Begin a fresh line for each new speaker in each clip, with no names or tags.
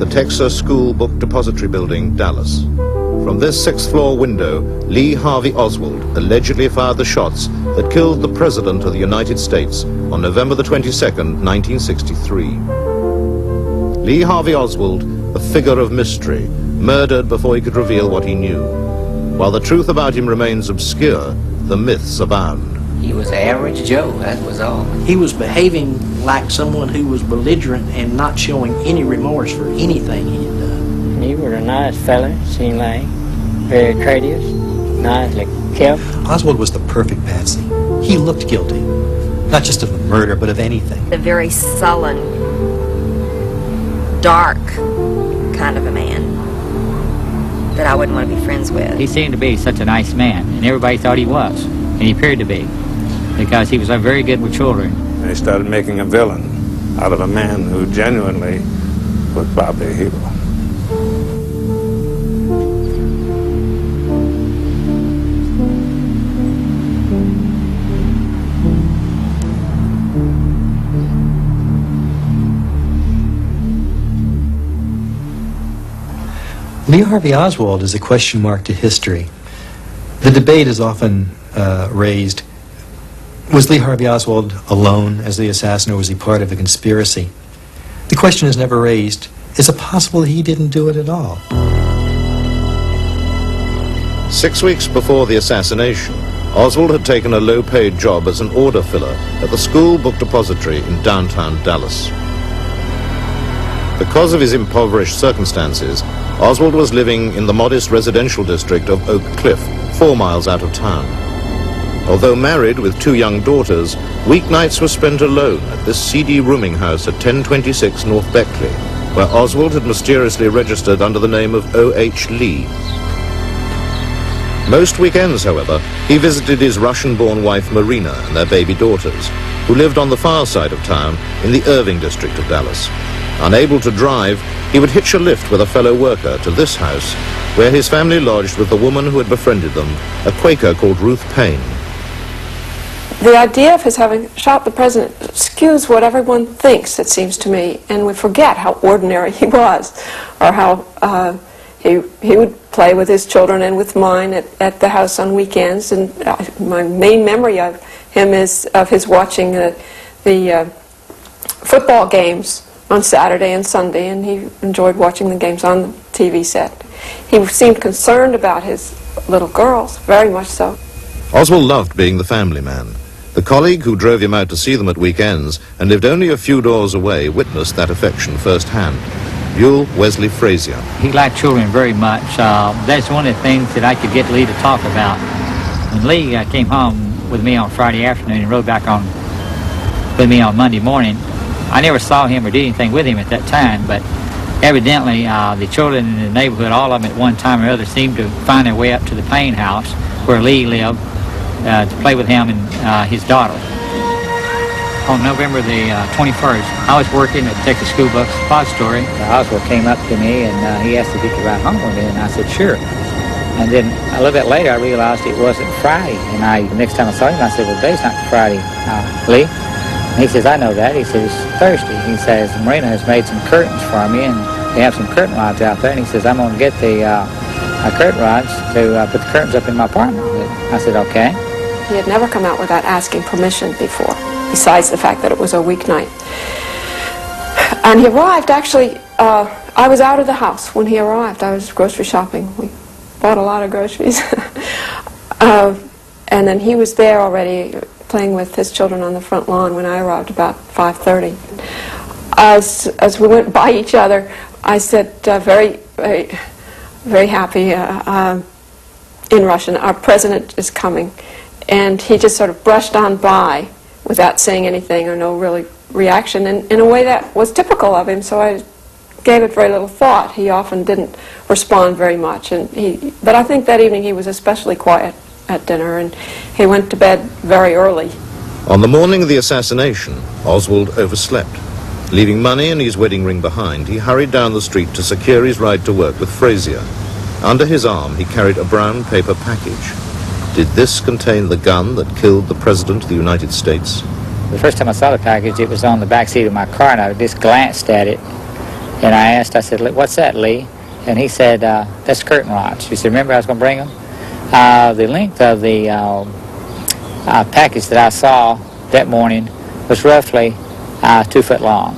the Texas School Book Depository Building, Dallas. From this sixth-floor window, Lee Harvey Oswald allegedly fired the shots that killed the President of the United States on November the 22nd, 1963. Lee Harvey Oswald, a figure of mystery, murdered before he could reveal what he knew. While the truth about him remains obscure, the myths abound.
He was average Joe, that was all.
He was behaving like someone who was belligerent and not showing any remorse for anything he had done.
He was a nice fella, seemed like, very courteous, nicely kept.
Oswald was the perfect Patsy. He looked guilty, not just of the murder, but of anything.
A very sullen, dark kind of a man that I wouldn't want to be friends with.
He seemed to be such a nice man, and everybody thought he was, and he appeared to be, because he was very good with children.
They started making a villain out of a man who genuinely was probably a hero.
Lee Harvey Oswald is a question mark to history. The debate is often raised, was Lee Harvey Oswald alone as the assassin, or was he part of a conspiracy? The question is never raised, is it possible he didn't do it at all?
6 weeks before the assassination, Oswald had taken a low-paid job as an order filler at the School Book Depository in downtown Dallas. Because of his impoverished circumstances, Oswald was living in the modest residential district of Oak Cliff, 4 miles out of town. Although married with 2 young daughters, weeknights were spent alone at this seedy rooming house at 1026 North Beckley, where Oswald had mysteriously registered under the name of O.H. Lee. Most weekends, however, he visited his Russian-born wife Marina and their baby daughters, who lived on the far side of town in the Irving district of Dallas. Unable to drive, he would hitch a lift with a fellow worker to this house, where his family lodged with the woman who had befriended them, a Quaker called Ruth Payne.
The idea of his having shot the president skews what everyone thinks, it seems to me, and we forget how ordinary he was, or how he would play with his children and with mine at the house on weekends. And my main memory of him is of his watching the football games on Saturday and Sunday, and he enjoyed watching the games on the TV set. He seemed concerned about his little girls, very much so.
Oswald loved being the family man. The colleague who drove him out to see them at weekends and lived only a few doors away witnessed that affection firsthand. Buell Wesley Frazier.
He liked children very much. That's one of the things that I could get Lee to talk about. When Lee came home with me on Friday afternoon and rode back with me on Monday morning, I never saw him or did anything with him at that time, but evidently the children in the neighborhood, all of them at one time or other, seemed to find their way up to the Payne house where Lee lived to play with him and his daughter. On November the 21st, I was working at the Texas School Book Depository. Oswald came up to me and he asked if he could ride home with me, and I said sure. And then a little bit later I realized it wasn't Friday, and the next time I saw him I said, well, today's not Friday, Lee. And he says, I know that. He says, it's Thursday. He says, Marina has made some curtains for me, and they have some curtain rods out there. And he says, I'm going to get the curtain rods to put the curtains up in my apartment. I said, okay.
He had never come out without asking permission before, besides the fact that it was a weeknight. And he arrived, actually, I was out of the house when he arrived. I was grocery shopping. We bought a lot of groceries. And then he was there already, playing with his children on the front lawn when I arrived about 5:30. As we went by each other, I said very, very, very happy in Russian, our president is coming. And he just sort of brushed on by without saying anything or no really reaction, and in a way that was typical of him, so I gave it very little thought. He often didn't respond very much, but I think that evening he was especially quiet at dinner, and he went to bed very early.
On the morning of the assassination, Oswald overslept. Leaving money and his wedding ring behind, he hurried down the street to secure his ride to work with Frazier. Under his arm, he carried a brown paper package. Did this contain the gun that killed the President of the United States?
The first time I saw the package, it was on the back seat of my car, and I just glanced at it. And I asked, I said, "What's that, Lee?" And he said, "That's curtain rods." He said, "Remember I was going to bring them?" The length of the package that I saw that morning was roughly 2 foot long,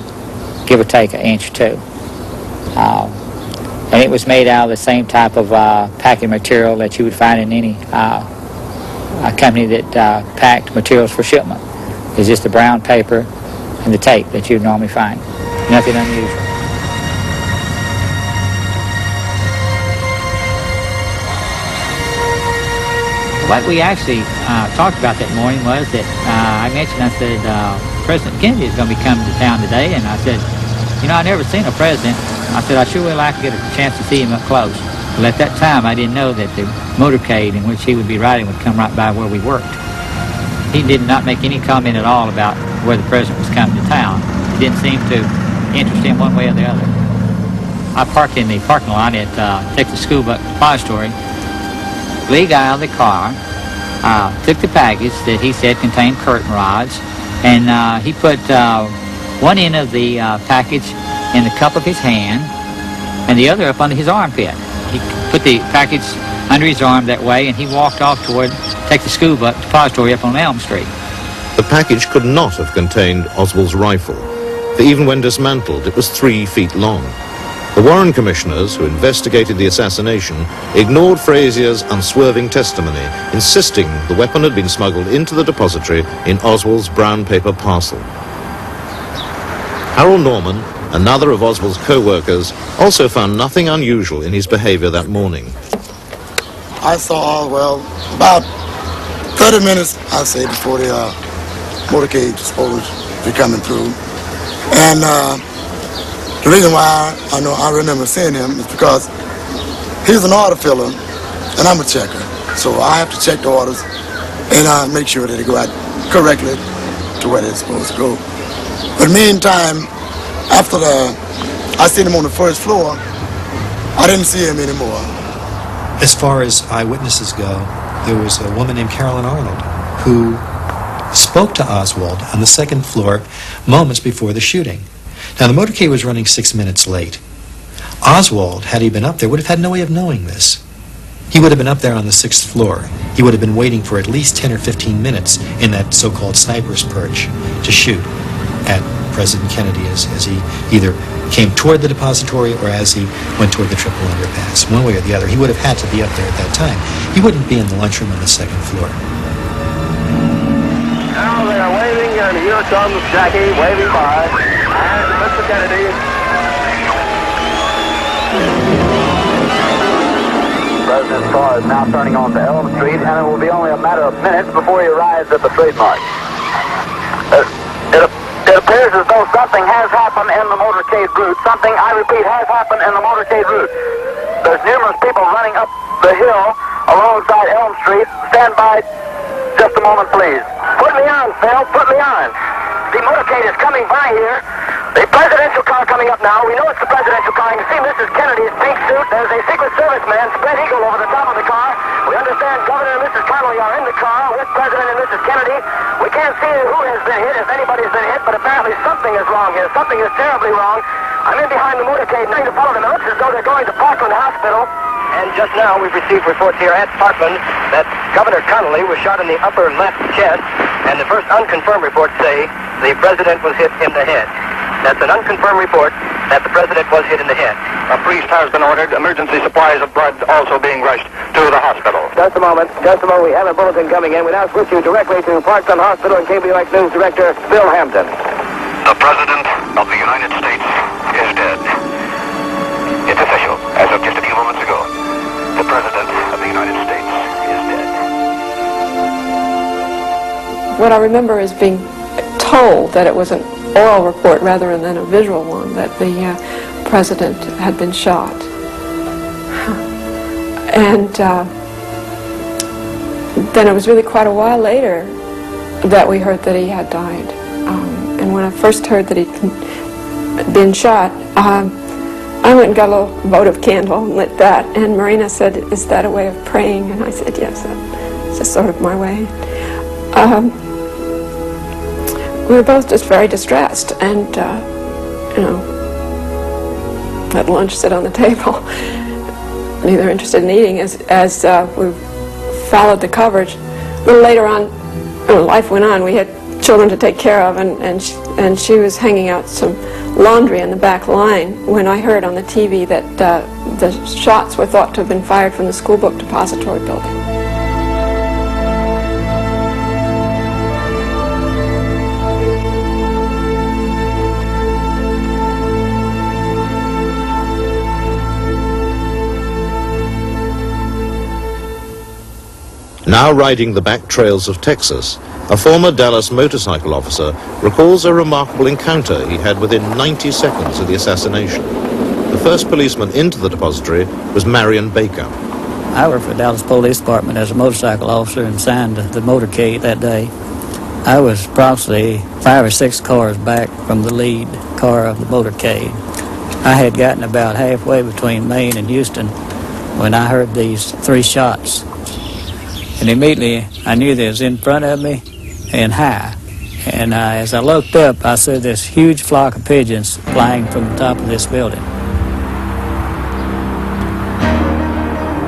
give or take an inch or two. And it was made out of the same type of packing material that you would find in any company that packed materials for shipment. It's just the brown paper and the tape that you'd normally find. Nothing unusual. What we actually talked about that morning was that I mentioned, I said, President Kennedy is going to be coming to town today, and I said, you know, I've never seen a president. I said, I sure would like to get a chance to see him up close. Well, at that time, I didn't know that the motorcade in which he would be riding would come right by where we worked. He did not make any comment at all about where the president was coming to town. It didn't seem to interest him one way or the other. I parked in the parking lot at Texas School Book Depository. Lee got out of the car, took the package that he said contained curtain rods, and he put one end of the package in the cup of his hand and the other up under his armpit. He put the package under his arm that way, and he walked off toward Texas School Book Depository up on Elm Street.
The package could not have contained Oswald's rifle, for even when dismantled, it was 3 feet long. The Warren Commissioners, who investigated the assassination, ignored Frazier's unswerving testimony, insisting the weapon had been smuggled into the depository in Oswald's brown paper parcel. Harold Norman, another of Oswald's co-workers, also found nothing unusual in his behavior that morning.
I saw Oswald about 30 minutes, I'd say, before the motorcade was supposed to be coming through. And the reason why I remember seeing him is because he's an order filler and I'm a checker. So I have to check the orders and make sure that they go out correctly to where they're supposed to go. But meantime, after I seen him on the first floor, I didn't see him anymore.
As far as eyewitnesses go, there was a woman named Carolyn Arnold who spoke to Oswald on the second floor moments before the shooting. Now, the motorcade was running 6 minutes late. Oswald, had he been up there, would have had no way of knowing this. He would have been up there on the 6th floor. He would have been waiting for at least 10 or 15 minutes in that so-called sniper's perch to shoot at President Kennedy as he either came toward the depository or as he went toward the triple underpass. One way or the other, he would have had to be up there at that time. He wouldn't be in the lunchroom on the 2nd floor.
Now they are waving, and here comes Jackie waving by. And Mr. Kennedy. President's car is now turning onto Elm Street, and it will be only a matter of minutes before he arrives at the trademark. It appears as though something has happened in the motorcade route. Something, I repeat, has happened in the motorcade route. There's numerous people running up the hill alongside Elm Street. Stand by just a moment, please. Put me on, Phil. Put me on. The motorcade is coming by here. The presidential car coming up now. We know it's the presidential car. You can see Mrs. Kennedy's pink suit. There's a Secret Service man, spread eagle, over the top of the car. We understand Governor and Mrs. Connolly are in the car with President and Mrs. Kennedy. We can't see who has been hit, if anybody's been hit, but apparently something is wrong here. Something is terribly wrong. I'm in behind the motorcade, trying to follow them. It looks as though they're going to Parkland Hospital. And just now we've received reports here at Parkland that Governor Connolly was shot in the upper left chest, and the first unconfirmed reports say the president was hit in the head. That's an unconfirmed report that the president was hit in the head. A priest has been ordered. Emergency supplies of blood also being rushed to the hospital. Just a moment. We have a bulletin coming in. We now switch you directly to Parkland Hospital and KBOX News Director Bill Hampton.
The President of the United States is dead. It's official. As of just a few moments ago, the President of the United States is dead.
What I remember is being told that it was an oral report rather than a visual one, that the president had been shot. And then it was really quite a while later that we heard that he had died. And when I first heard that he'd been shot, I went and got a little votive candle and lit that. And Marina said, "Is that a way of praying?" And I said, "Yes, that's just sort of my way." We were both just very distressed, and at lunch sit on the table, neither interested in eating. As we followed the coverage, a little later on, life went on. We had children to take care of, and she was hanging out some laundry in the back line when I heard on the TV that the shots were thought to have been fired from the school book depository building.
Now riding the back trails of Texas, a former Dallas motorcycle officer recalls a remarkable encounter he had within 90 seconds of the assassination. The first policeman into the depository was Marion Baker.
I worked for the Dallas Police Department as a motorcycle officer and signed the motorcade that day. I was approximately 5 or 6 cars back from the lead car of the motorcade. I had gotten about halfway between Maine and Houston when I heard these 3 shots. And immediately I knew they was in front of me and high. And as I looked up, I saw this huge flock of pigeons flying from the top of this building.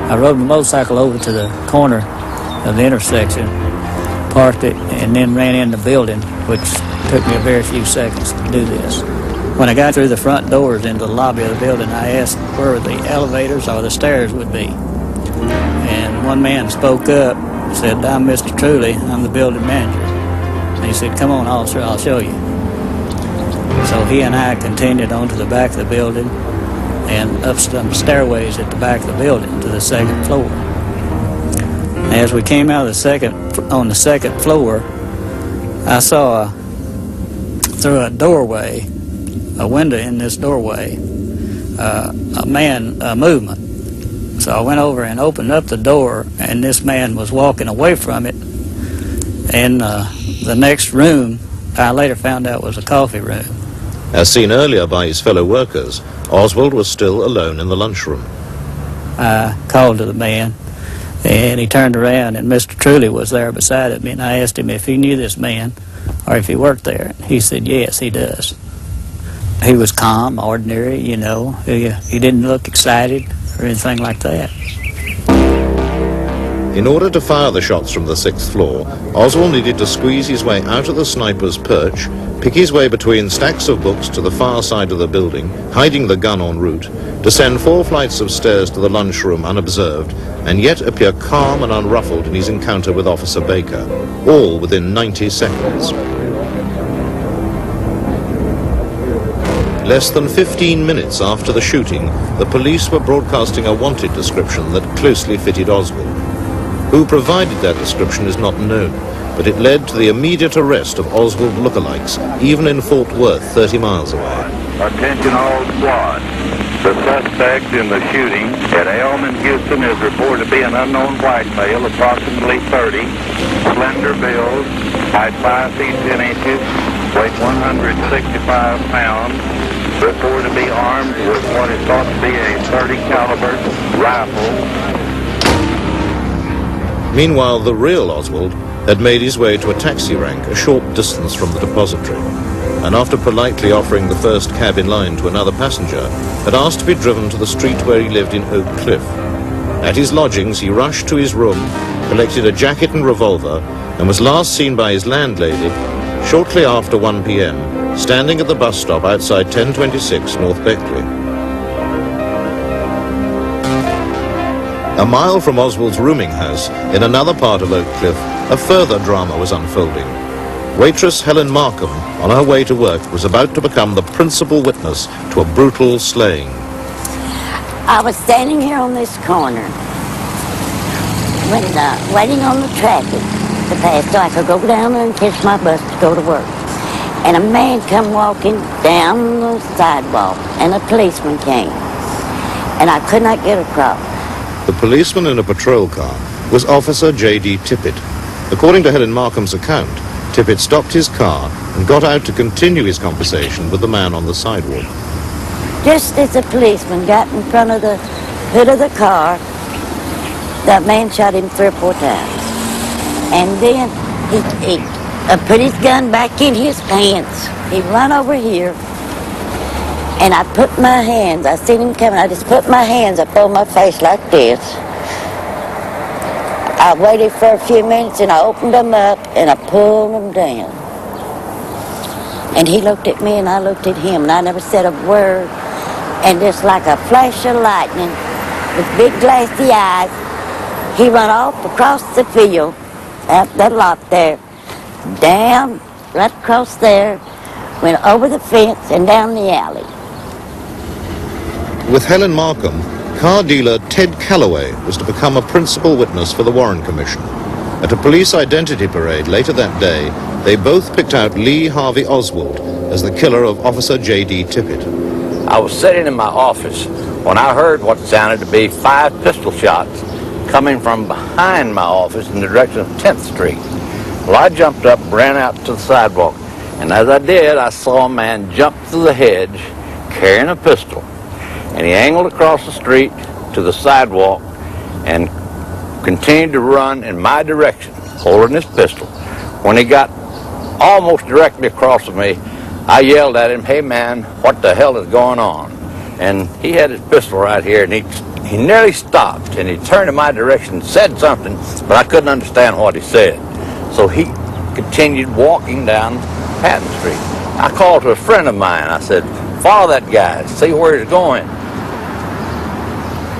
I rode my motorcycle over to the corner of the intersection, parked it, and then ran in the building, which took me a very few seconds to do this. When I got through the front doors into the lobby of the building, I asked where the elevators or the stairs would be. And one man spoke up, said, "I'm Mr. Truly, I'm the building manager." And he said, "Come on, officer, I'll show you." So he and I continued on to the back of the building and up some stairways at the back of the building to the 2nd floor. As we came out of on the 2nd floor, I saw through a doorway, a window in this doorway, a movement. So I went over and opened up the door, and this man was walking away from it. And the next room, I later found out was a coffee room.
As seen earlier by his fellow workers, Oswald was still alone in the lunchroom.
I called to the man, and he turned around, and Mr. Truly was there beside me, and I asked him if he knew this man or if he worked there. He said, yes, he does. He was calm, ordinary, you know. He didn't look excited or anything like that.
In order to fire the shots from the 6th floor, Oswald needed to squeeze his way out of the sniper's perch, pick his way between stacks of books to the far side of the building, hiding the gun en route, descend 4 flights of stairs to the lunchroom unobserved, and yet appear calm and unruffled in his encounter with Officer Baker, all within 90 seconds. Less than 15 minutes after the shooting, the police were broadcasting a wanted description that closely fitted Oswald. Who provided that description is not known, but it led to the immediate arrest of Oswald lookalikes, even in Fort Worth, 30 miles away.
Attention all squad. The suspect in the shooting at Elm in Houston is reported to be an unknown white male, approximately 30, slender build, height 5 feet 10 inches, weight 165 pounds, reported to be armed with what is thought to be a .30 caliber rifle.
Meanwhile, the real Oswald had made his way to a taxi rank a short distance from the depository, and after politely offering the first cab in line to another passenger, had asked to be driven to the street where he lived in Oak Cliff. At his lodgings, he rushed to his room, collected a jacket and revolver, and was last seen by his landlady shortly after 1 p.m., standing at the bus stop outside 1026 North Beckley. A mile from Oswald's rooming house, in another part of Oak Cliff, a further drama was unfolding. Waitress Helen Markham, on her way to work, was about to become the principal witness to a brutal slaying.
I was standing here on this corner when waiting on the traffic to pass so I could go down there and catch my bus to go to work. And a man come walking down the sidewalk, and a policeman came. And I could not get across.
The policeman in a patrol car was Officer J.D. Tippett. According to Helen Markham's account, Tippett stopped his car and got out to continue his conversation with the man on the sidewalk.
Just as the policeman got in front of the hood of the car, that man shot him 3 or 4 times. And then he put his gun back in his pants. He run over here And I put my hands, I seen him coming, I just put my hands up on my face like this. I waited for a few minutes and I opened them up and I pulled them down. And he looked at me and I looked at him and I never said a word. And just like a flash of lightning, with big glassy eyes, he run off across the field, out that lot there, down, right across there, went over the fence and down the alley.
With Helen Markham, car dealer Ted Calloway was to become a principal witness for the Warren Commission. At a police identity parade later that day, they both picked out Lee Harvey Oswald as the killer of Officer J.D. Tippit.
I was sitting in my office when I heard what sounded to be 5 pistol shots coming from behind my office in the direction of 10th Street. Well, I jumped up and ran out to the sidewalk, and as I did, I saw a man jump through the hedge carrying a pistol, and he angled across the street to the sidewalk and continued to run in my direction, holding his pistol. When he got almost directly across from me, I yelled at him, "Hey man, what the hell is going on?" And he had his pistol right here, and he nearly stopped, and he turned in my direction and said something, but I couldn't understand what he said. So he continued walking down Patton Street. I called to a friend of mine. I said, "Follow that guy, see where he's going."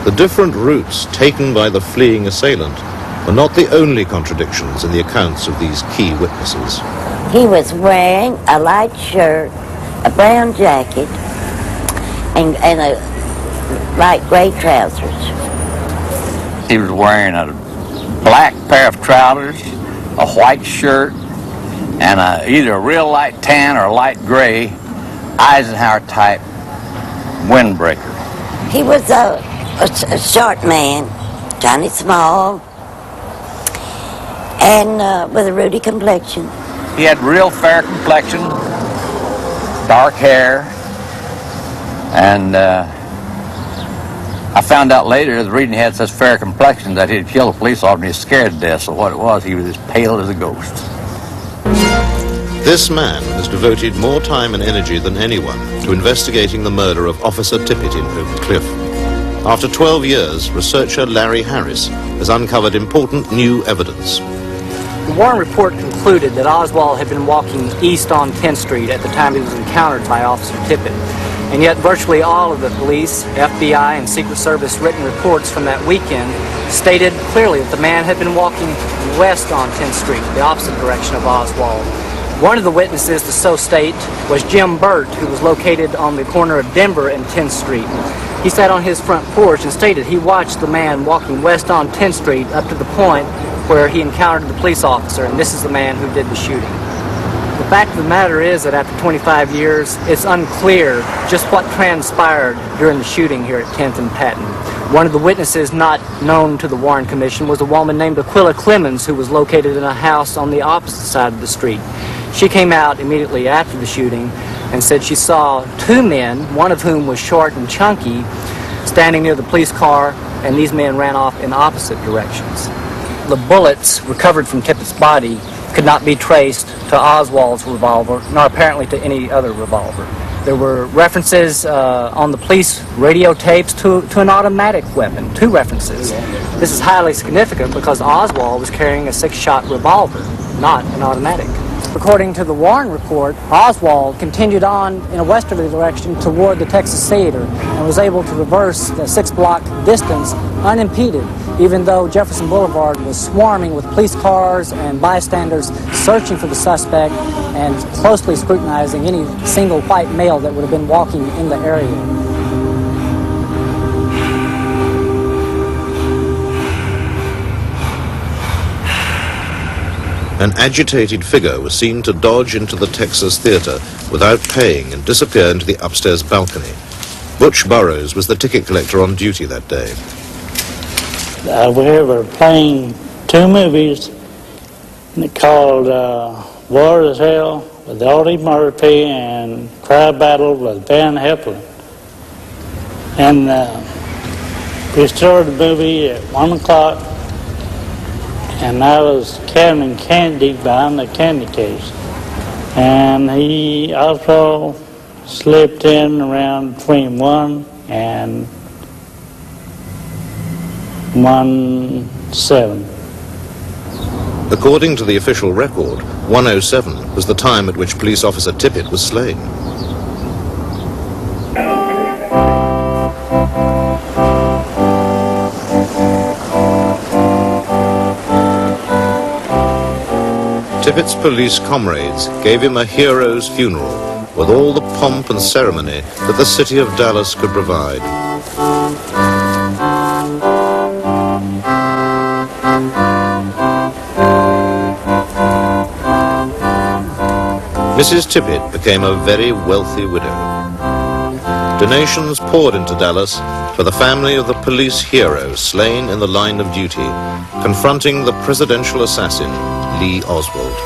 The different routes taken by the fleeing assailant were not the only contradictions in the accounts of these key witnesses.
He was wearing a light shirt, a brown jacket, and a light gray trousers.
He was wearing a black pair of trousers, a white shirt, and either a real light tan or a light gray Eisenhower-type windbreaker.
He was a short man, kind of small, and with a ruddy complexion.
He had real fair complexion, dark hair, and I found out later, the reason he had such fair complexion, that he'd killed a police officer and he was scared to death. So what it was, he was as pale as a ghost.
This man has devoted more time and energy than anyone to investigating the murder of Officer Tippit in Oak Cliff. After 12 years, researcher Larry Harris has uncovered important new evidence.
The Warren report concluded that Oswald had been walking east on 10th Street at the time he was encountered by Officer Tippit. And yet virtually all of the police, FBI, and Secret Service written reports from that weekend stated clearly that the man had been walking west on 10th Street, the opposite direction of Oswald. One of the witnesses to so state was Jim Burt, who was located on the corner of Denver and 10th Street. He sat on his front porch and stated he watched the man walking west on 10th Street up to the point where he encountered the police officer, and this is the man who did the shooting. The fact of the matter is that after 25 years, it's unclear just what transpired during the shooting here at 10th and Patton. One of the witnesses not known to the Warren Commission was a woman named Aquila Clemens, who was located in a house on the opposite side of the street. She came out immediately after the shooting and said she saw 2 men, one of whom was short and chunky, standing near the police car, and these men ran off in opposite directions. The bullets recovered from Tippett's body could not be traced to Oswald's revolver, nor apparently to any other revolver. There were references on the police radio tapes to an automatic weapon, 2 references. This is highly significant because Oswald was carrying a 6-shot revolver, not an automatic. According to the Warren report, Oswald continued on in a westerly direction toward the Texas Theater and was able to reverse the 6-block distance unimpeded, even though Jefferson Boulevard was swarming with police cars and bystanders searching for the suspect and closely scrutinizing any single white male that would have been walking in the area.
An agitated figure was seen to dodge into the Texas Theater without paying and disappear into the upstairs balcony. Butch Burroughs was the ticket collector on duty that day.
We were playing 2 movies called War is Hell with Audie Murphy and Cry Battle with Van Heflin. And we started the movie at 1 o'clock, and I was counting candy behind the candy case. And he also slipped in around between 1 and 1:07.
According to the official record, 1:07 was the time at which police officer Tippit was slain. Tippit's police comrades gave him a hero's funeral with all the pomp and ceremony that the city of Dallas could provide. Mrs. Tippit became a very wealthy widow. Donations poured into Dallas for the family of the police hero slain in the line of duty, confronting the presidential assassin, Lee Oswald.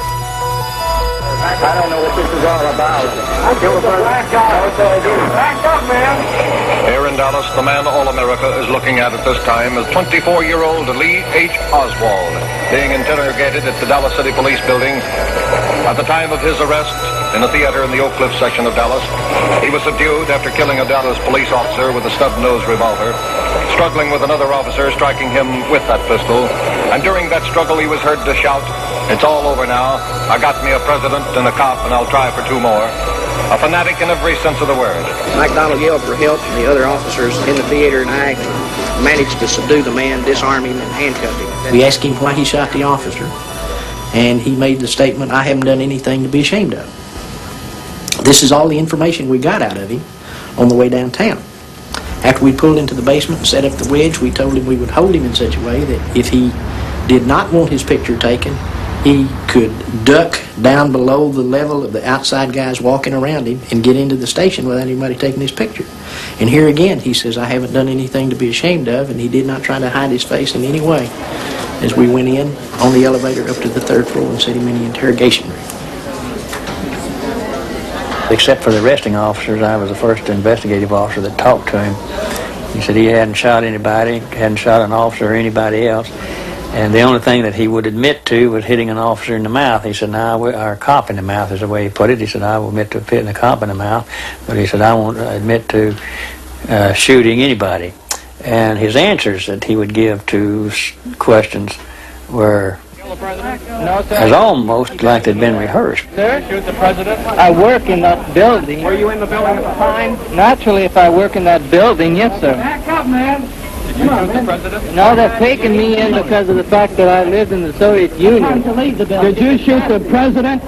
I don't know what this is all about. Back up, man!
Here in Dallas, the man all America is looking at this time is 24-year-old Lee H. Oswald, being interrogated at the Dallas City Police Building. At the time of his arrest in a theater in the Oak Cliff section of Dallas, he was subdued after killing a Dallas police officer with a stub-nosed revolver, struggling with another officer, striking him with that pistol. And during that struggle, he was heard to shout, "It's all over now. I got me a president and a cop, and I'll try for 2 more." A fanatic in every sense of the word.
McDonald yelled for help, and the other officers in the theater, and I managed to subdue the man, disarm him, and handcuff him. We asked him why he shot the officer, and he made the statement, "I haven't done anything to be ashamed of." This is all the information we got out of him on the way downtown. After we pulled into the basement and set up the wedge, we told him we would hold him in such a way that if he did not want his picture taken, he could duck down below the level of the outside guys walking around him and get into the station without anybody taking his picture. And here again, he says, "I haven't done anything to be ashamed of," and he did not try to hide his face in any way as we went in on the elevator up to the 3rd floor and set him in the interrogation room.
Except for the arresting officers, I was the first investigative officer that talked to him. He said he hadn't shot anybody, hadn't shot an officer or anybody else. And the only thing that he would admit to was hitting an officer in the mouth. He said, or a cop in the mouth is the way he put it. He said, "I will admit to hitting a cop in the mouth," but he said, "I won't admit to shooting anybody." And his answers that he would give to questions were as almost like they'd been rehearsed.
Sir, shoot the president. I work in that building.
Were you in the building at the time?
Naturally, if I work in that building, yes, sir.
Back up, man!
Did you shoot the president? No, they're taking me in because of the fact that I lived in the Soviet Union. Did you shoot the president?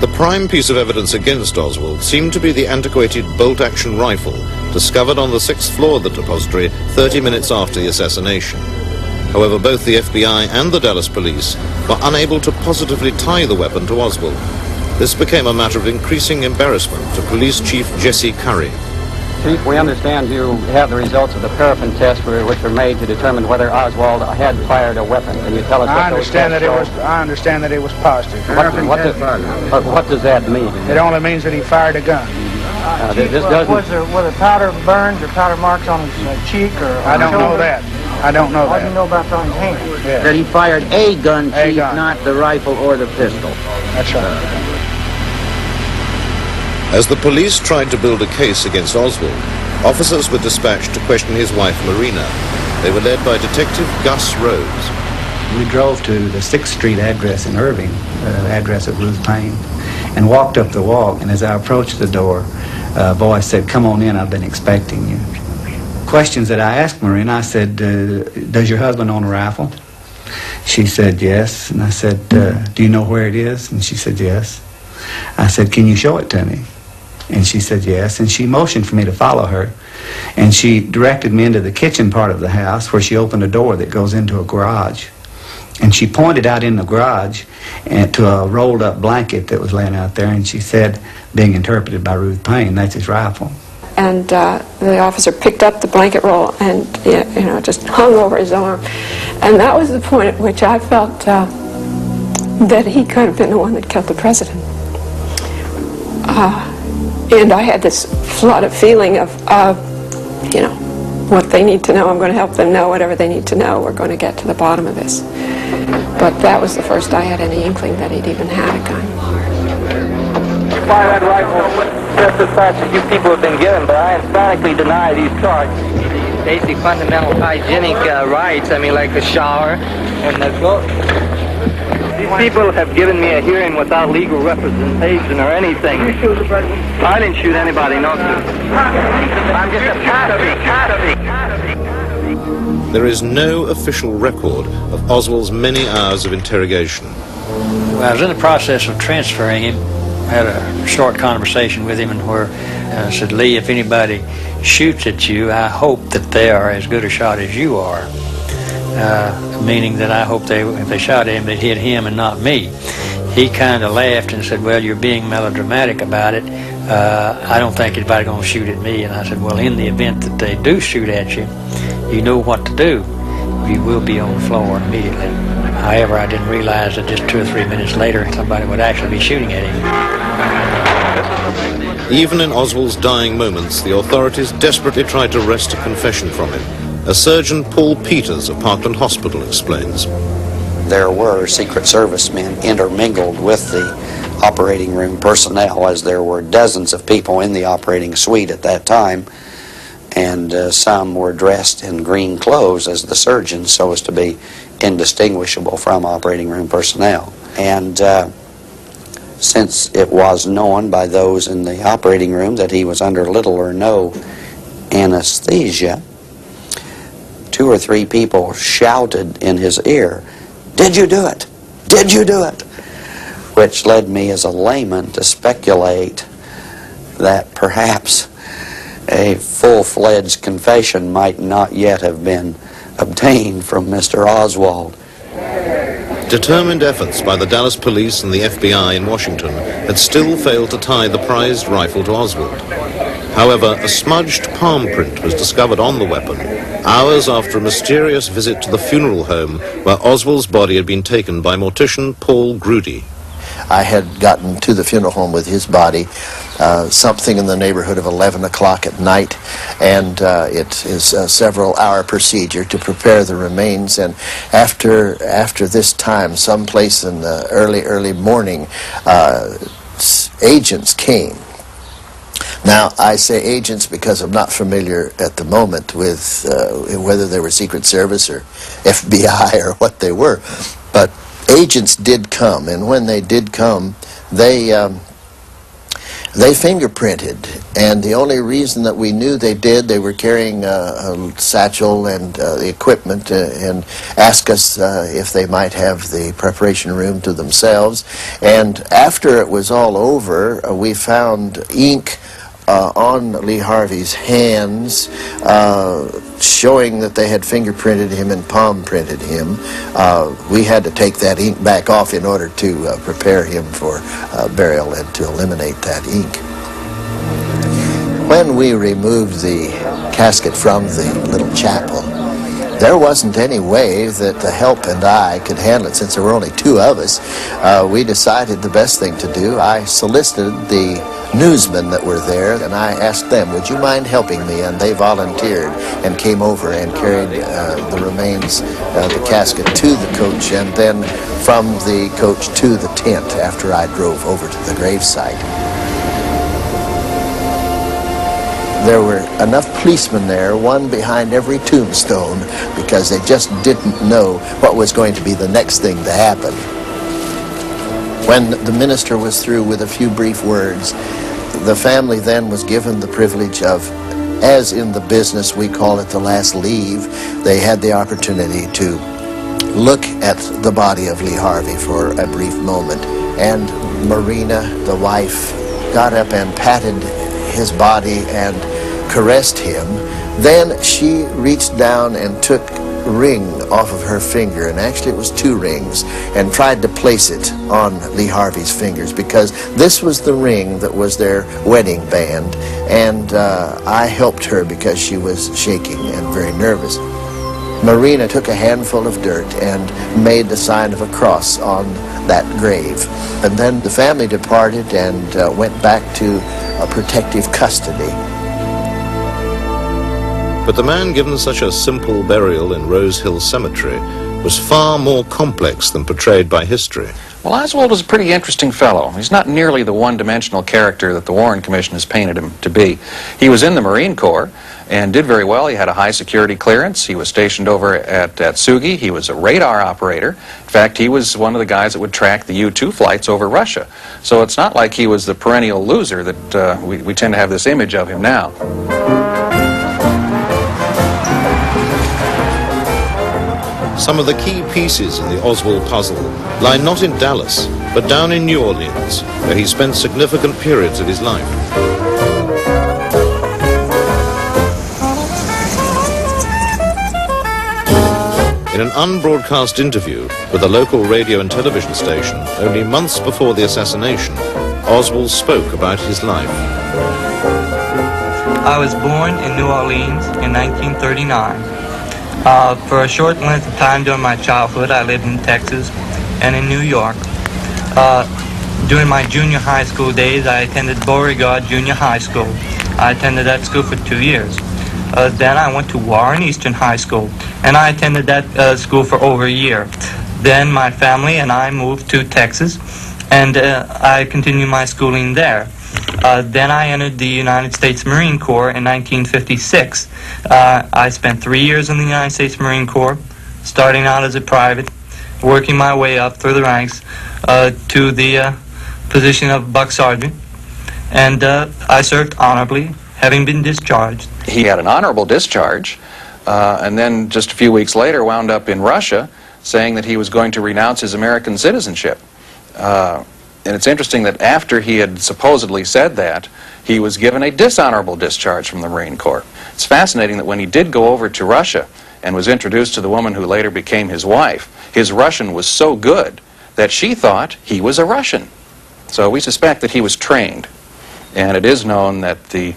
The prime piece of evidence against Oswald seemed to be the antiquated bolt-action rifle discovered on the 6th floor of the depository 30 minutes after the assassination. However, both the FBI and the Dallas police were unable to positively tie the weapon to Oswald. This became a matter of increasing embarrassment to Police Chief Jesse Curry.
Chief, we understand you have the results of the paraffin tests which were made to determine whether Oswald had fired a weapon. Can you tell us
I understand that it was positive.
What does that mean?
It only means that he fired a gun.
This doesn't...
Were the powder burns or powder marks on his cheek or...
I don't know that. I don't know
All
that.
you know about on his hand?
Yeah.
That he fired a gun, Chief, not the rifle or the pistol.
That's right.
As the police tried to build a case against Oswald, officers were dispatched to question his wife, Marina. They were led by Detective Gus Rhodes.
We drove to the 6th Street address in Irving, address of Ruth Payne, and walked up the walk. And as I approached the door, a voice said, "Come on in, I've been expecting you." Questions that I asked Marina, I said, "Does your husband own a rifle?" She said, "Yes." And I said, "Do you know where it is?" And she said, "Yes." I said, "Can you show it to me?" And she said, "Yes." And she motioned for me to follow her. And she directed me into the kitchen part of the house where she opened a door that goes into a garage. And she pointed out in the garage to a rolled up blanket that was laying out there. And she said, being interpreted by Ruth Payne, "That's his rifle."
And the officer picked up the blanket roll and, just hung over his arm. And that was the point at which I felt that he could have been the one that killed the president. And I had this flood of feeling of, what they need to know. I'm going to help them know whatever they need to know. We're going to get to the bottom of this. But that was the first I had any inkling that he'd even had a gun.
fire that rifle. Just as fast as you people have been given, but I emphatically deny these charges. Basic fundamental hygienic rights, I mean, like the shower and the clothes. These people have given me a hearing without legal representation or anything. I didn't shoot anybody, no, sir. I'm just a Patsy.
There is no official record of Oswald's many hours of interrogation.
Well, I was in the process of transferring him. I had a short conversation with him and where I said, Lee, if anybody shoots at you, I hope that they are as good a shot as you are. Meaning that I hope if they shot at him, they'd hit him and not me. He kind of laughed and said, well, you're being melodramatic about it. I don't think anybody's going to shoot at me. And I said, well, in the event that they do shoot at you, you know what to do. You will be on the floor immediately. However, I didn't realize that just 2 or 3 minutes later, somebody would actually be shooting at him.
Even in Oswald's dying moments, the authorities desperately tried to wrest a confession from him. As Surgeon Paul Peters of Parkland Hospital explains.
There were Secret Service men intermingled with the operating room personnel, as there were dozens of people in the operating suite at that time, and some were dressed in green clothes as the surgeons so as to be indistinguishable from operating room personnel. And since it was known by those in the operating room that he was under little or no anesthesia, 2 or 3 people shouted in his ear, "Did you do it? Did you do it?" Which led me as a layman to speculate that perhaps a full-fledged confession might not yet have been obtained from Mr. Oswald.
Determined efforts by the Dallas police and the FBI in Washington had still failed to tie the prized rifle to Oswald. However, a smudged palm print was discovered on the weapon hours after a mysterious visit to the funeral home where Oswald's body had been taken by mortician Paul Groden.
I had gotten to the funeral home with his body something in the neighborhood of 11 o'clock at night, and it is a several-hour procedure to prepare the remains, and after this time, someplace in the early morning, agents came. Now, I say agents because I'm not familiar at the moment with whether they were Secret Service or FBI or what they were, but agents did come, and when they did come, they fingerprinted, and the only reason that we knew they did, they were carrying a satchel and the equipment and asked us if they might have the preparation room to themselves, and after it was all over, we found ink on Lee Harvey's hands, showing that they had fingerprinted him and palm printed him. We had to take that ink back off in order to prepare him for burial and to eliminate that ink. When we removed the casket from the little chapel, there wasn't any way that the help and I could handle it. Since there were only 2 of us, we decided the best thing to do. I solicited the newsmen that were there, and I asked them, would you mind helping me? And they volunteered and came over and carried the remains, the casket, to the coach, and then from the coach to the tent after I drove over to the gravesite. There were enough policemen there, one behind every tombstone, because they just didn't know what was going to be the next thing to happen. When the minister was through with a few brief words, the family then was given the privilege of, as in the business we call it the last leave, they had the opportunity to look at the body of Lee Harvey for a brief moment. And Marina, the wife, got up and patted his body and caressed him. Then she reached down and took a ring off of her finger, and actually it was 2 rings, and tried to place it on Lee Harvey's fingers, because this was the ring that was their wedding band, and I helped her because she was shaking and very nervous. Marina took a handful of dirt and made the sign of a cross on that grave, and then the family departed and went back to protective custody.
But the man given such a simple burial in Rose Hill Cemetery was far more complex than portrayed by history.
Well, Oswald was a pretty interesting fellow. He's not nearly the one-dimensional character that the Warren Commission has painted him to be. He was in the Marine Corps and did very well. He had a high security clearance. He was stationed over at Sugi. He was a radar operator. In fact, he was one of the guys that would track the U-2 flights over Russia. So it's not like he was the perennial loser that we tend to have this image of him now.
Some of the key pieces in the Oswald puzzle lie not in Dallas, but down in New Orleans, where he spent significant periods of his life. In an unbroadcast interview with a local radio and television station only months before the assassination, Oswald spoke about his life.
I was born in New Orleans in 1939. For a short length of time during my childhood, I lived in Texas and in New York. During my junior high school days, I attended Beauregard Junior High School. I attended that school for 2 years. Then I went to Warren Eastern High School, and I attended that school for over a year. Then my family and I moved to Texas, and I continued my schooling there. Then I entered the United States Marine Corps in 1956. I spent 3 years in the United States Marine Corps, starting out as a private, working my way up through the ranks to the position of buck sergeant, and I served honorably, having been discharged.
He had an honorable discharge, and then just a few weeks later wound up in Russia saying that he was going to renounce his American citizenship. And it's interesting that after he had supposedly said that, he was given a dishonorable discharge from the Marine Corps. It's fascinating that when he did go over to Russia and was introduced to the woman who later became his wife, his Russian was so good that she thought he was a Russian. So we suspect that he was trained. And it is known that the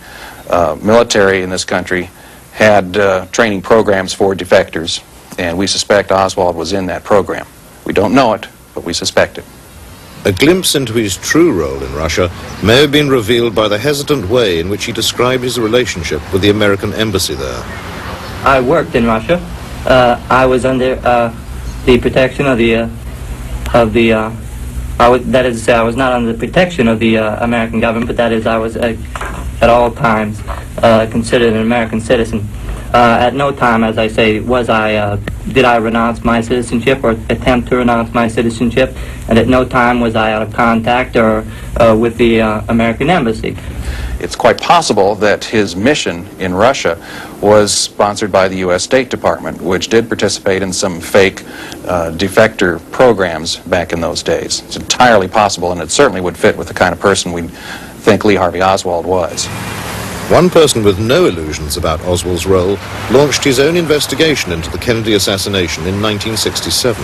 military in this country had training programs for defectors, and we suspect Oswald was in that program. We don't know it, but we suspect it.
A glimpse into his true role in Russia may have been revealed by the hesitant way in which he described his relationship with the American embassy there.
I worked in Russia. I was under the protection of I was not under the protection of the American government, but that is, I was at all times considered an American citizen. At no time, as I say, did I renounce my citizenship or attempt to renounce my citizenship, and at no time was I out of contact or with the American embassy.
It's quite possible that his mission in Russia was sponsored by the U.S. State Department, which did participate in some fake defector programs back in those days. It's entirely possible, and it certainly would fit with the kind of person we think Lee Harvey Oswald was.
One person with no illusions about Oswald's role launched his own investigation into the Kennedy assassination in 1967.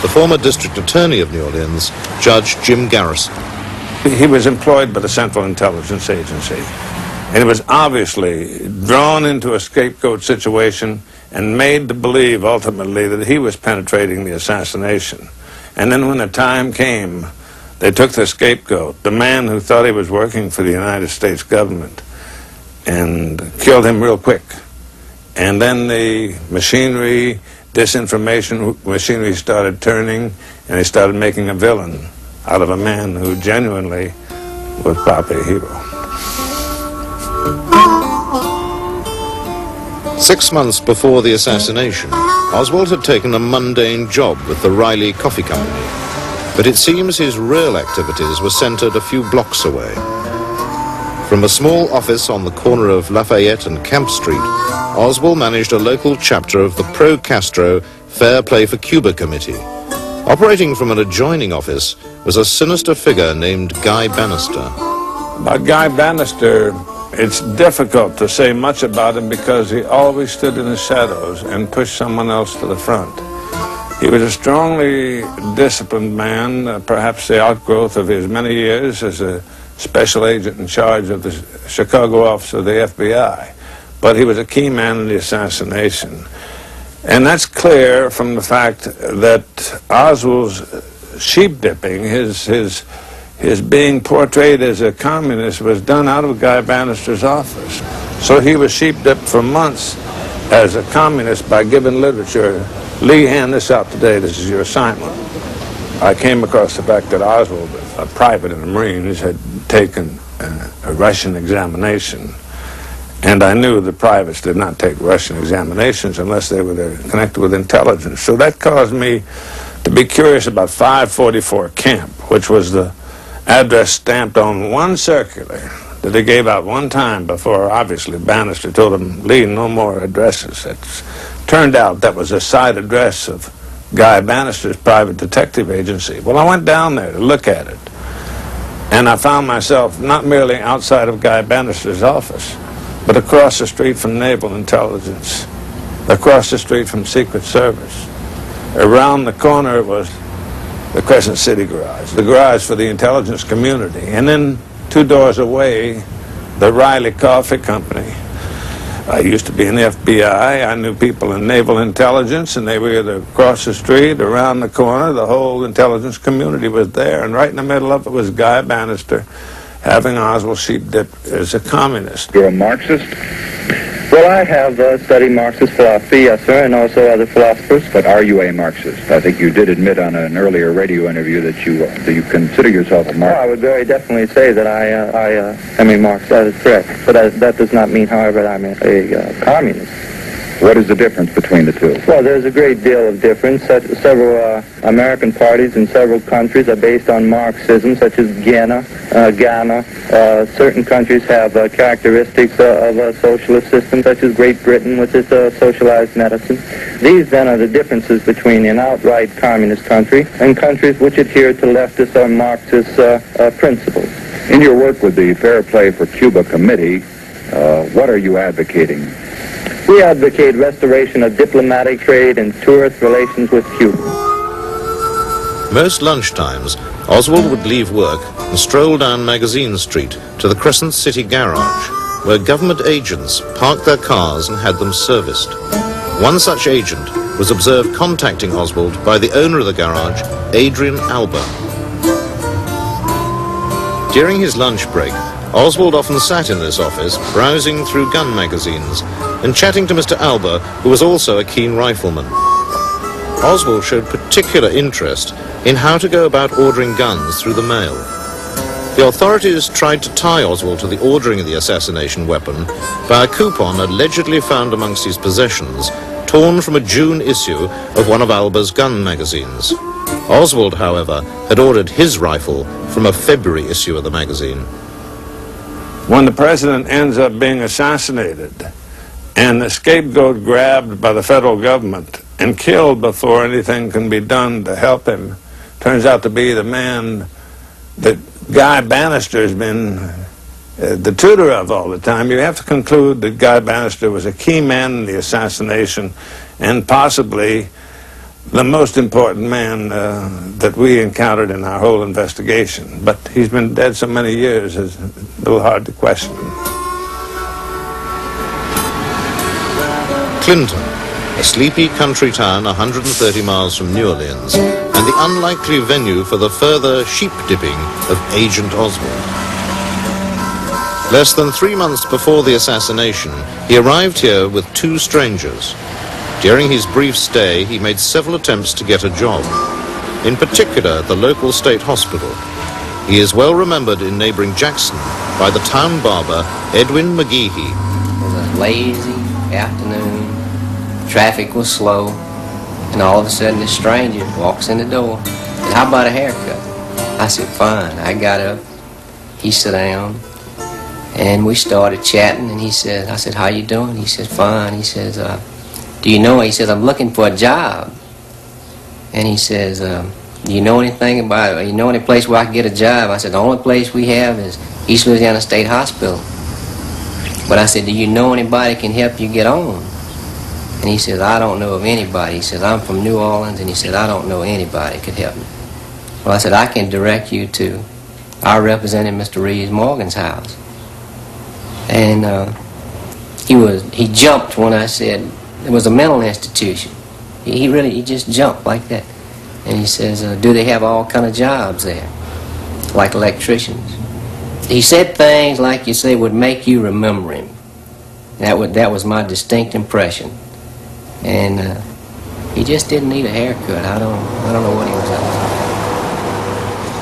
The former district attorney of New Orleans, Judge Jim Garrison.
He was employed by the Central Intelligence Agency, and he was obviously drawn into a scapegoat situation and made to believe ultimately that he was penetrating the assassination. And then when the time came, they took the scapegoat, the man who thought he was working for the United States government, and killed him real quick. And then the machinery, disinformation machinery started turning, and they started making a villain out of a man who genuinely was probably a hero.
6 months before the assassination, Oswald had taken a mundane job with the Riley Coffee Company, but it seems his real activities were centered a few blocks away. From a small office on the corner of Lafayette and Camp Street, Oswald managed a local chapter of the pro-Castro Fair Play for Cuba Committee. Operating from an adjoining office was a sinister figure named Guy Bannister.
About Guy Bannister, it's difficult to say much about him because he always stood in the shadows and pushed someone else to the front. He was a strongly disciplined man, perhaps the outgrowth of his many years as a special agent in charge of the Chicago office of the FBI. But he was a key man in the assassination. And that's clear from the fact that Oswald's sheep dipping, his being portrayed as a communist, was done out of Guy Bannister's office. So he was sheep dipped for months as a communist by given literature Lee, hand this out today. This is your assignment. I came across the fact that Oswald, a private in the Marines, had taken a Russian examination. And I knew the privates did not take Russian examinations unless they were connected with intelligence. So that caused me to be curious about 544 Camp, which was the address stamped on one circular that they gave out one time before, obviously, Bannister told him, Lee, no more addresses. It turned out that was a side address of Guy Bannister's private detective agency. Well, I went down there to look at it, and I found myself not merely outside of Guy Bannister's office, but across the street from Naval Intelligence, across the street from Secret Service. Around the corner was the Crescent City garage, the garage for the intelligence community. And then 2 doors away, the Riley Coffee Company. I used to be in the FBI. I knew people in Naval Intelligence, and they were either across the street, around the corner. The whole intelligence community was there, and right in the middle of it was Guy Bannister having Oswald sheep dip as a communist.
You're a Marxist? Well, I have studied Marxist philosophy, yes, sir, and also other philosophers.
But are you a Marxist? I think you did admit on an earlier radio interview that you consider yourself a Marxist.
Well, I would very definitely say that I am a Marxist. That is correct. But that does not mean, however, that I'm a communist.
What is the difference between the two?
Well, there's a great deal of difference. Several American parties in several countries are based on Marxism, such as Ghana. Certain countries have characteristics of a socialist system, such as Great Britain with its socialized medicine. These, then, are the differences between an outright communist country and countries which adhere to leftist or Marxist principles.
In your work with the Fair Play for Cuba Committee, what are you advocating?
We advocate restoration of diplomatic, trade, and tourist relations with Cuba.
Most lunchtimes, Oswald would leave work and stroll down Magazine Street to the Crescent City garage, where government agents parked their cars and had them serviced. One such agent was observed contacting Oswald by the owner of the garage, Adrian Alba. During his lunch break, Oswald often sat in this office, browsing through gun magazines and chatting to Mr. Alba, who was also a keen rifleman. Oswald showed particular interest in how to go about ordering guns through the mail. The authorities tried to tie Oswald to the ordering of the assassination weapon by a coupon allegedly found amongst his possessions, torn from a June issue of one of Alba's gun magazines. Oswald, however, had ordered his rifle from a February issue of the magazine.
When the president ends up being assassinated and the scapegoat grabbed by the federal government and killed before anything can be done to help him, turns out to be the man that Guy Bannister has been the tutor of all the time, you have to conclude that Guy Bannister was a key man in the assassination and possibly the most important man that we encountered in our whole investigation. But he's been dead so many years, it's a little hard to question.
Clinton, a sleepy country town 130 miles from New Orleans, and the unlikely venue for the further sheep dipping of Agent Oswald. Less than 3 months before the assassination, he arrived here with 2 strangers. During his brief stay, he made several attempts to get a job, in particular at the local state hospital. He is well remembered in neighboring Jackson by the town barber, Edwin McGeehee.
It was a lazy afternoon, traffic was slow, and all of a sudden this stranger walks in the door. And how about a haircut? I said, fine. I got up, he sat down, and we started chatting, and I said, how you doing? He said, fine. He says, do you know, he says, I'm looking for a job. And he says, do you know anything about it? You know any place where I can get a job? I said, the only place we have is East Louisiana State Hospital. But I said, do you know anybody can help you get on? And he says, I don't know of anybody. He says, I'm from New Orleans, and he said, I don't know anybody could help me. Well, I said, I can direct you to our representative, Mr. Reeves Morgan's house. And he jumped when I said, it was a mental institution. He just jumped like that. And he says, do they have all kind of jobs there, like electricians? He said things like you say would make you remember him. That was my distinct impression. And He just didn't need a haircut. I don't know what he was up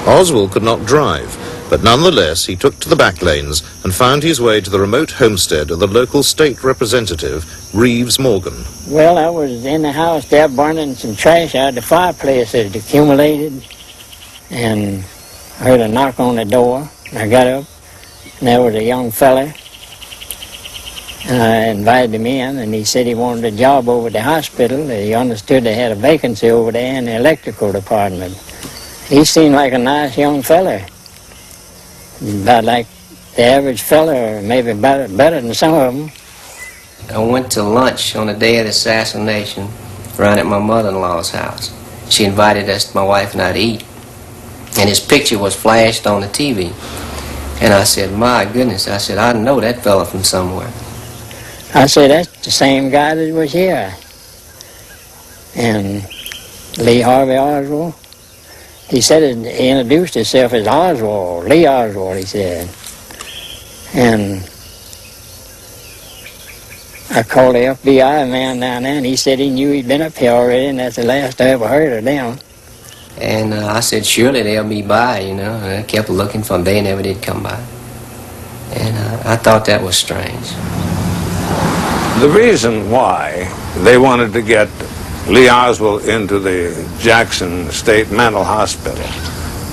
Oswald could not drive, but nonetheless he took to the back lanes and found his way to the remote homestead of the local state representative, Reeves Morgan.
Well, I was in the house there burning some trash out of the fireplace that had accumulated, and I heard a knock on the door. I got up, and there was a young fella. And I invited him in, and he said he wanted a job over at the hospital. He understood they had a vacancy over there in the electrical department. He seemed like a nice young fella, about like the average fella, or maybe better than some of them.
I went to lunch on the day of the assassination around at my mother-in-law's house. She invited us, my wife and I, to eat. And his picture was flashed on the TV. And I said, my goodness, I said, I know that fella from somewhere.
I said, that's the same guy that was here. And Lee Harvey Oswald, he said, he introduced himself as Oswald, Lee Oswald, he said. And I called the FBI man down there, and he said he knew he'd been up here already, and that's the last I ever heard of them.
And I said, surely they'll be by, you know. And I kept looking for them. They never did come by. And I thought that was strange.
The reason why they wanted to get Lee Oswald into the Jackson State Mental Hospital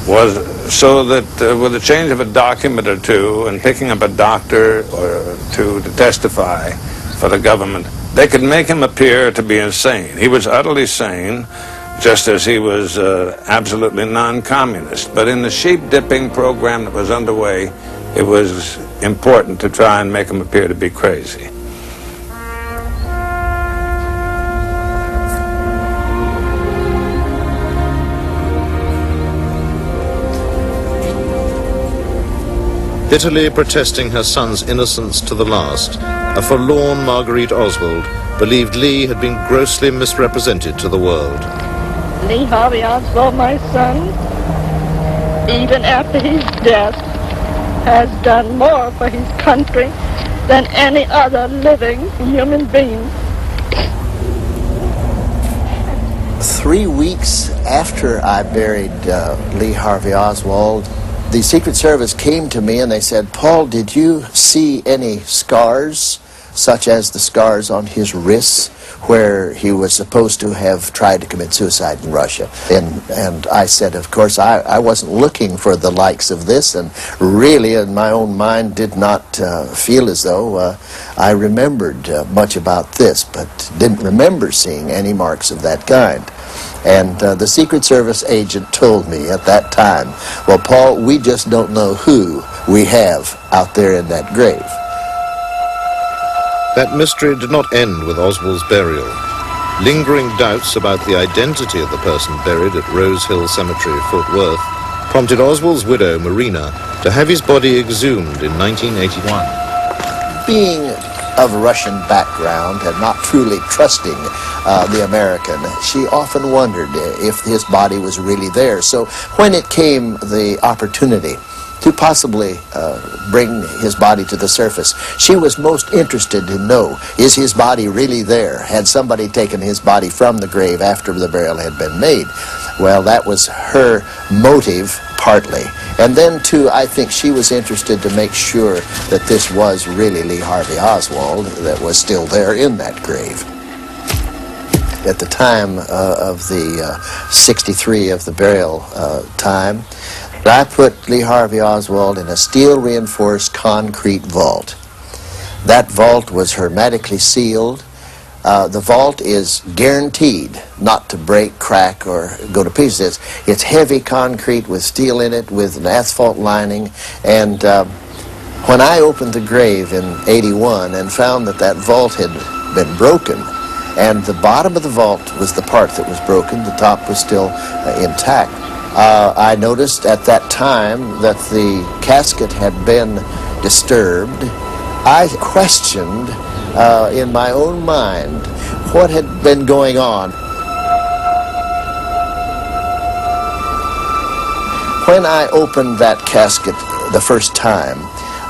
was so that with a change of a document or two and picking up a doctor or two to testify for the government, they could make him appear to be insane. He was utterly sane, just as he was absolutely non-communist. But in the sheep dipping program that was underway, it was important to try and make him appear to be crazy.
Bitterly protesting her son's innocence to the last, a forlorn Marguerite Oswald believed Lee had been grossly misrepresented to the world.
Lee Harvey Oswald, my son, even after his death, has done more for his country than any other living human being.
3 weeks after I buried Lee Harvey Oswald, the Secret Service came to me and they said, Paul, did you see any scars, such as the scars on his wrists, where he was supposed to have tried to commit suicide in Russia? And I said, of course, I wasn't looking for the likes of this, and really in my own mind did not feel as though I remembered much about this, but didn't remember seeing any marks of that kind. And the Secret Service agent told me at that time, well, Paul, we just don't know who we have out there in that grave.
That mystery did not end with Oswald's burial. Lingering doubts about the identity of the person buried at Rose Hill Cemetery, Fort Worth, prompted Oswald's widow, Marina, to have his body exhumed in 1981.
Being of Russian background and not truly trusting the American, she often wondered if his body was really there. So when it came the opportunity to possibly bring his body to the surface, she was most interested to know, is his body really there? Had somebody taken his body from the grave after the burial had been made? Well, that was her motive, partly. And then, too, I think she was interested to make sure that this was really Lee Harvey Oswald that was still there in that grave. At the time of the 63 of the burial time, I put Lee Harvey Oswald in a steel-reinforced concrete vault. That vault was hermetically sealed. The vault is guaranteed not to break, crack, or go to pieces. It's heavy concrete with steel in it, with an asphalt lining. And when I opened the grave in '81 and found that that vault had been broken, and the bottom of the vault was the part that was broken, the top was still intact, I noticed at that time that the casket had been disturbed. I questioned in my own mind what had been going on. When I opened that casket the first time,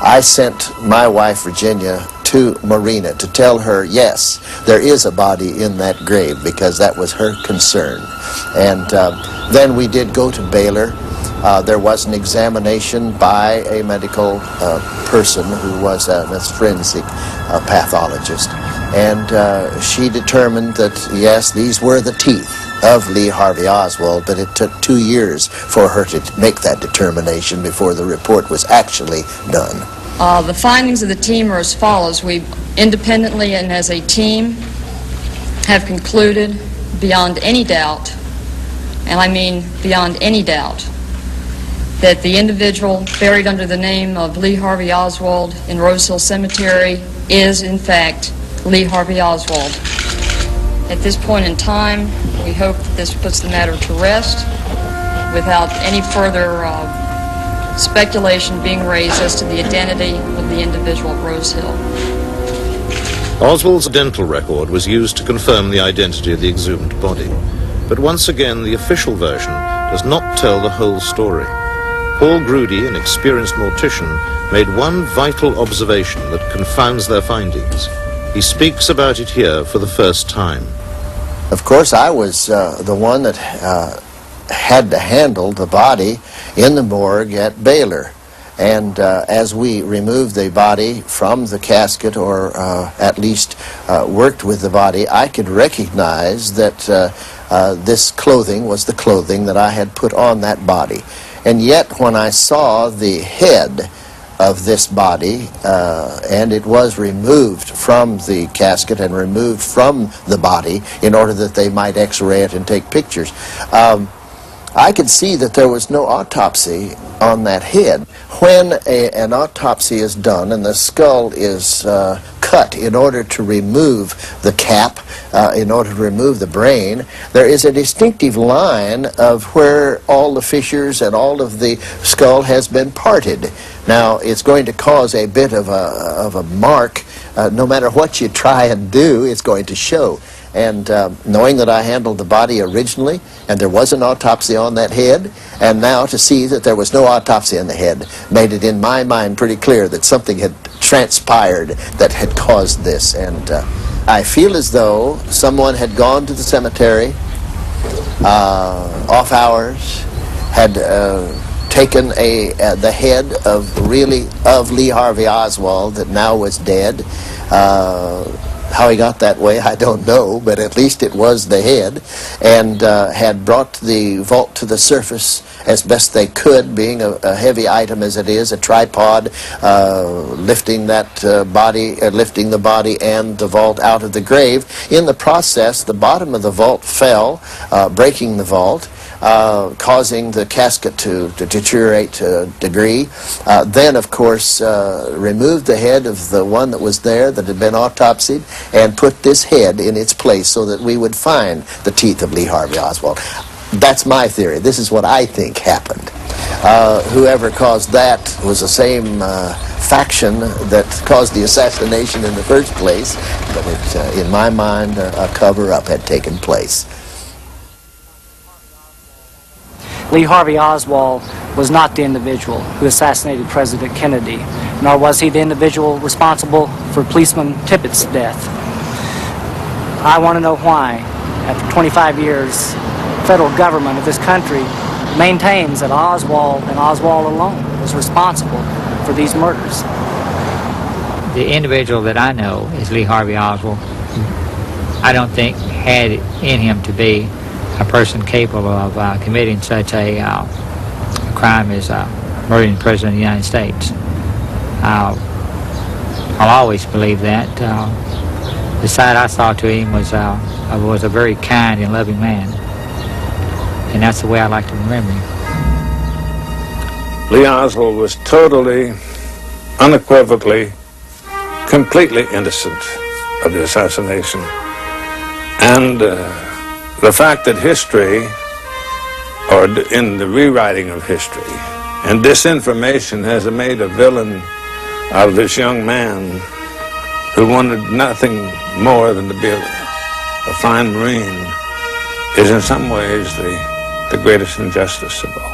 I sent my wife, Virginia, to Marina to tell her, yes, there is a body in that grave, because that was her concern. And then we did go to Baylor. There was an examination by a medical person who was a forensic pathologist. And she determined that, yes, these were the teeth of Lee Harvey Oswald, but it took 2 years for her to make that determination before the report was actually done.
The findings of the team are as follows. We independently and as a team have concluded beyond any doubt, and I mean beyond any doubt, that the individual buried under the name of Lee Harvey Oswald in Rose Hill Cemetery is, in fact, Lee Harvey Oswald. At this point in time, we hope that this puts the matter to rest without any further speculation being raised as to the identity of the individual at Rose Hill.
Oswald's dental record was used to confirm the identity of the exhumed body. But once again, the official version does not tell the whole story. Paul Groden, an experienced mortician, made one vital observation that confounds their findings. He speaks about it here for the first time.
Of course, I was the one that had to handle the body in the morgue at Baylor. And as we removed the body from the casket, or at least worked with the body, I could recognize that this clothing was the clothing that I had put on that body. And yet, when I saw the head of this body, and it was removed from the casket and removed from the body in order that they might x-ray it and take pictures, I could see that there was no autopsy on that head. When an autopsy is done and the skull is cut in order to remove the cap, in order to remove the brain, there is a distinctive line of where all the fissures and all of the skull has been parted. Now, it's going to cause a bit of a mark. No matter what you try and do, it's going to show. And knowing that I handled the body originally, and there was an autopsy on that head, and now to see that there was no autopsy on the head, made it in my mind pretty clear that something had transpired that had caused this. And I feel as though someone had gone to the cemetery, off hours, had taken the head of Lee Harvey Oswald that now was dead. How he got that way, I don't know, but at least it was the head, and had brought the vault to the surface as best they could, being a heavy item as it is, a tripod, lifting that body, lifting the body and the vault out of the grave. In the process, the bottom of the vault fell, breaking the vault, causing the casket to deteriorate to a degree. Then, of course, removed the head of the one that was there that had been autopsied and put this head in its place so that we would find the teeth of Lee Harvey Oswald. That's my theory. This is what I think happened. Whoever caused that was the same faction that caused the assassination in the first place, but it, in my mind, a cover-up had taken place.
Lee Harvey Oswald was not the individual who assassinated President Kennedy, nor was he the individual responsible for policeman Tippett's death. I want to know why, after 25 years, the federal government of this country maintains that Oswald and Oswald alone was responsible for these murders.
The individual that I know is Lee Harvey Oswald. I don't think had it in him to be a person capable of committing such a crime as murdering the President of the United States. I'll always believe that. The side I saw to him was a very kind and loving man, and that's the way I like to remember him.
Lee Oswald was totally, unequivocally, completely innocent of the assassination. And the fact that history, or in the rewriting of history, and disinformation has made a villain out of this young man who wanted nothing more than to be a fine Marine, is in some ways the greatest injustice of all.